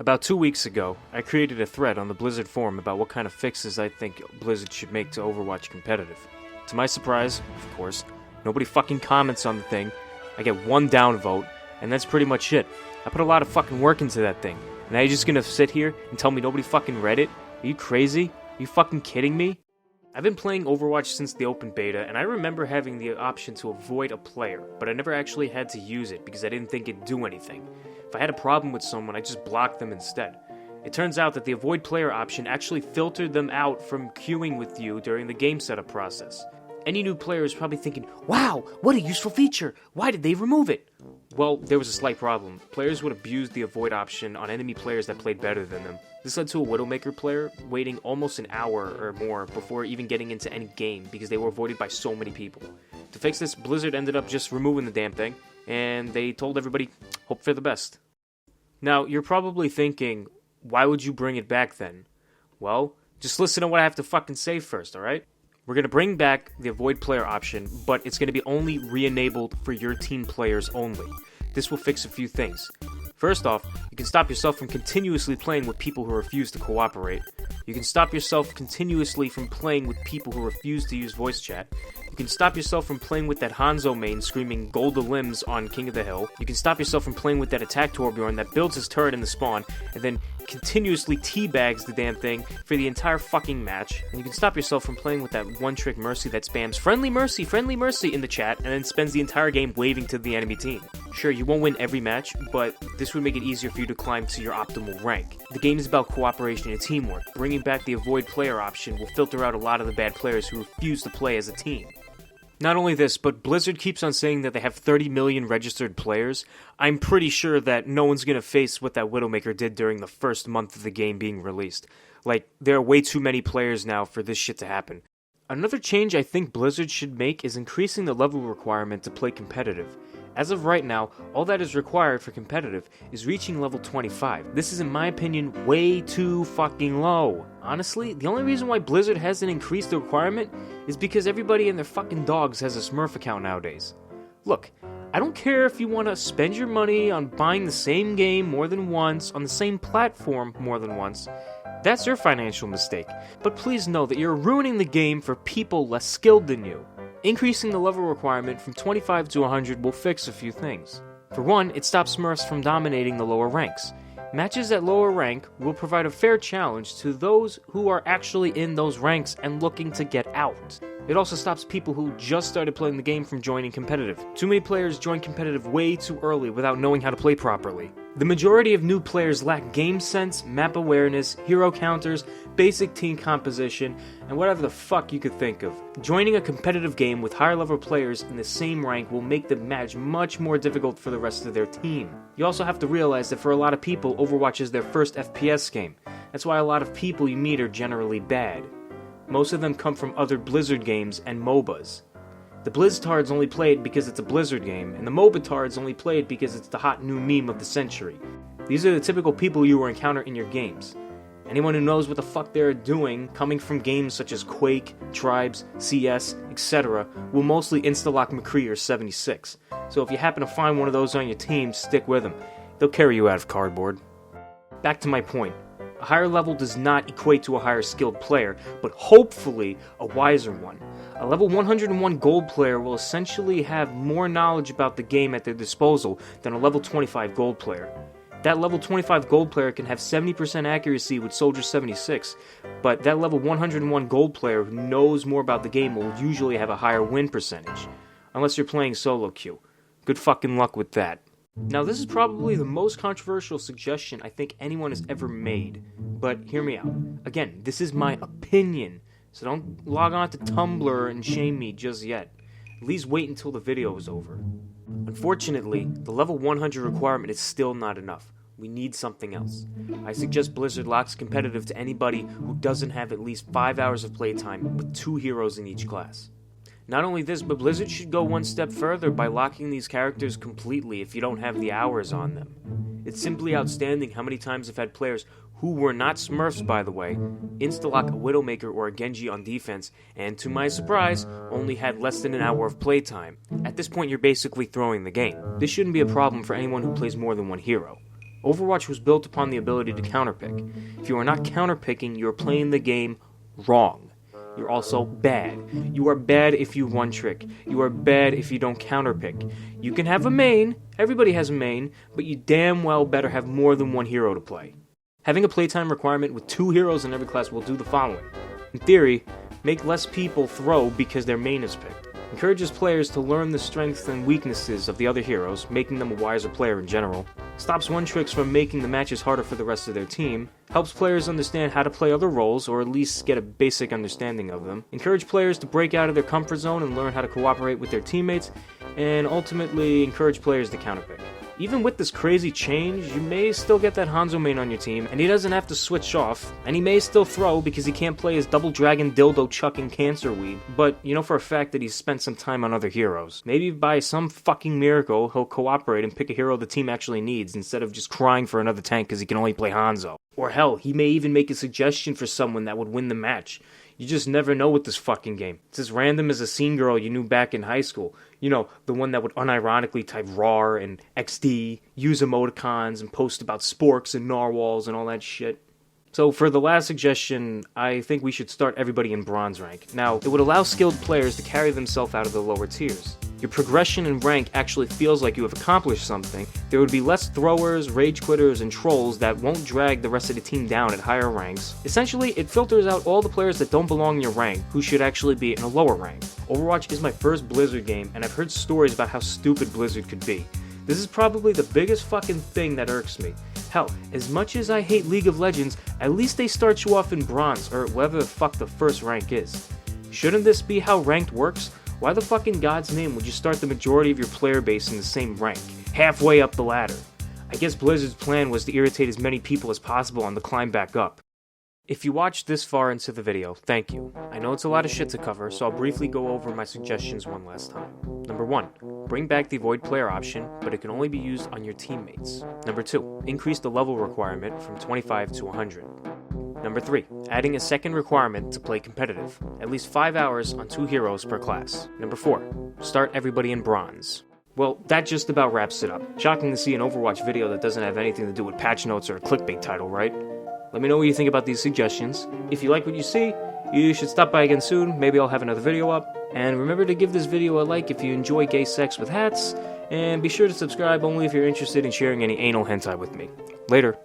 About 2 weeks ago, I created a thread on the Blizzard forum about what kind of fixes I think Blizzard should make to Overwatch competitive. To my surprise, of course, nobody fucking comments on the thing. I get one downvote, and that's pretty much it. I put a lot of fucking work into that thing, and now you're just gonna sit here and tell me nobody fucking read it? Are you crazy? Are you fucking kidding me? I've been playing Overwatch since the open beta, and I remember having the option to avoid a player, but I never actually had to use it because I didn't think it'd do anything. If I had a problem with someone, I just blocked them instead. It turns out that the avoid player option actually filtered them out from queuing with you during the game setup process. Any new player is probably thinking, wow, what a useful feature! Why did they remove it? Well, there was a slight problem. Players would abuse the avoid option on enemy players that played better than them. This led to a Widowmaker player waiting almost an hour or more before even getting into any game because they were avoided by so many people. To fix this, Blizzard ended up just removing the damn thing, and they told everybody, hope for the best. Now, you're probably thinking, why would you bring it back then? Well, just listen to what I have to fucking say first, alright? We're going to bring back the avoid player option, but it's going to be only re-enabled for your team players only. This will fix a few things. First off, you can stop yourself from continuously playing with people who refuse to cooperate. You can stop yourself continuously from playing with people who refuse to use voice chat. You can stop yourself from playing with that Hanzo main screaming Golda Limbs on King of the Hill. You can stop yourself from playing with that attack Torbjorn that builds his turret in the spawn and then continuously teabags the damn thing for the entire fucking match. And you can stop yourself from playing with that one-trick Mercy that spams friendly Mercy in the chat and then spends the entire game waving to the enemy team. Sure, you won't win every match, but this would make it easier for you to climb to your optimal rank. The game is about cooperation and teamwork. Bringing back the avoid player option will filter out a lot of the bad players who refuse to play as a team. Not only this, but Blizzard keeps on saying that they have 30 million registered players. I'm pretty sure that no one's gonna face what that Widowmaker did during the first month of the game being released. Like, there are way too many players now for this shit to happen. Another change I think Blizzard should make is increasing the level requirement to play competitive. As of right now, all that is required for competitive is reaching level 25. This is, in my opinion, way too fucking low. Honestly, the only reason why Blizzard hasn't increased the requirement is because everybody and their fucking dogs has a Smurf account nowadays. Look, I don't care if you want to spend your money on buying the same game more than once, on the same platform more than once. That's your financial mistake. But please know that you're ruining the game for people less skilled than you. Increasing the level requirement from 25 to 100 will fix a few things. For one, it stops Smurfs from dominating the lower ranks. Matches at lower rank will provide a fair challenge to those who are actually in those ranks and looking to get out. It also stops people who just started playing the game from joining competitive. Too many players join competitive way too early without knowing how to play properly. The majority of new players lack game sense, map awareness, hero counters, basic team composition, and whatever the fuck you could think of. Joining a competitive game with higher level players in the same rank will make the match much more difficult for the rest of their team. You also have to realize that for a lot of people, Overwatch is their first FPS game. That's why a lot of people you meet are generally bad. Most of them come from other Blizzard games and MOBAs. The Blizztards only play it because it's a Blizzard game, and the MOBAtards only play it because it's the hot new meme of the century. These are the typical people you will encounter in your games. Anyone who knows what the fuck they're doing, coming from games such as Quake, Tribes, CS, etc., will mostly insta-lock McCree or 76. So if you happen to find one of those on your team, stick with them. They'll carry you out of cardboard. Back to my point. A higher level does not equate to a higher skilled player, but hopefully a wiser one. A level 101 gold player will essentially have more knowledge about the game at their disposal than a level 25 gold player. That level 25 gold player can have 70% accuracy with Soldier 76, but that level 101 gold player who knows more about the game will usually have a higher win percentage. Unless you're playing solo queue. Good fucking luck with that. Now, this is probably the most controversial suggestion I think anyone has ever made, but hear me out. Again, this is my opinion, so don't log on to Tumblr and shame me just yet. At least wait until the video is over. Unfortunately, the level 100 requirement is still not enough. We need something else. I suggest Blizzard locks competitive to anybody who doesn't have at least 5 hours of playtime with 2 heroes in each class. Not only this, but Blizzard should go one step further by locking these characters completely if you don't have the hours on them. It's simply outstanding how many times I've had players who were not Smurfs, by the way, insta-lock a Widowmaker or a Genji on defense, and to my surprise, only had less than an hour of playtime. At this point, you're basically throwing the game. This shouldn't be a problem for anyone who plays more than one hero. Overwatch was built upon the ability to counterpick. If you are not counterpicking, you are playing the game wrong. You're also bad. You are bad if you one trick. You are bad if you don't counterpick. You can have a main, everybody has a main, but you damn well better have more than one hero to play. Having a playtime requirement with 2 heroes in every class will do the following. In theory, make less people throw because their main is picked. Encourages players to learn the strengths and weaknesses of the other heroes, making them a wiser player in general. Stops one-tricks from making the matches harder for the rest of their team. Helps players understand how to play other roles, or at least get a basic understanding of them. Encourage players to break out of their comfort zone and learn how to cooperate with their teammates. And ultimately, encourage players to counterpick. Even with this crazy change, you may still get that Hanzo main on your team, and he doesn't have to switch off, and he may still throw because he can't play his double dragon dildo chucking cancer weed, but you know for a fact that he's spent some time on other heroes. Maybe by some fucking miracle, he'll cooperate and pick a hero the team actually needs, instead of just crying for another tank because he can only play Hanzo. Or hell, he may even make a suggestion for someone that would win the match. You just never know with this fucking game. It's as random as a scene girl you knew back in high school. You know, the one that would unironically type RAR and XD, use emoticons, and post about sporks and narwhals and all that shit. So for the last suggestion, I think we should start everybody in bronze rank. Now, it would allow skilled players to carry themselves out of the lower tiers. Your progression in rank actually feels like you have accomplished something. There would be less throwers, rage quitters, and trolls that won't drag the rest of the team down at higher ranks. Essentially, it filters out all the players that don't belong in your rank, who should actually be in a lower rank. Overwatch is my first Blizzard game, and I've heard stories about how stupid Blizzard could be. This is probably the biggest fucking thing that irks me. Hell, as much as I hate League of Legends, at least they start you off in bronze, or whatever the fuck the first rank is. Shouldn't this be how ranked works? Why the fuck in God's name would you start the majority of your player base in the same rank, halfway up the ladder? I guess Blizzard's plan was to irritate as many people as possible on the climb back up. If you watched this far into the video, thank you. I know it's a lot of shit to cover, so I'll briefly go over my suggestions one last time. Number 1, bring back the avoid player option, but it can only be used on your teammates. Number 2, increase the level requirement from 25 to 100. Number 3, adding a second requirement to play competitive, at least 5 hours on 2 heroes per class. Number 4, start everybody in bronze. Well, that just about wraps it up. Shocking to see an Overwatch video that doesn't have anything to do with patch notes or a clickbait title, right? Let me know what you think about these suggestions. If you like what you see, you should stop by again soon. Maybe I'll have another video up. And remember to give this video a like if you enjoy gay sex with hats. And be sure to subscribe only if you're interested in sharing any anal hentai with me. Later.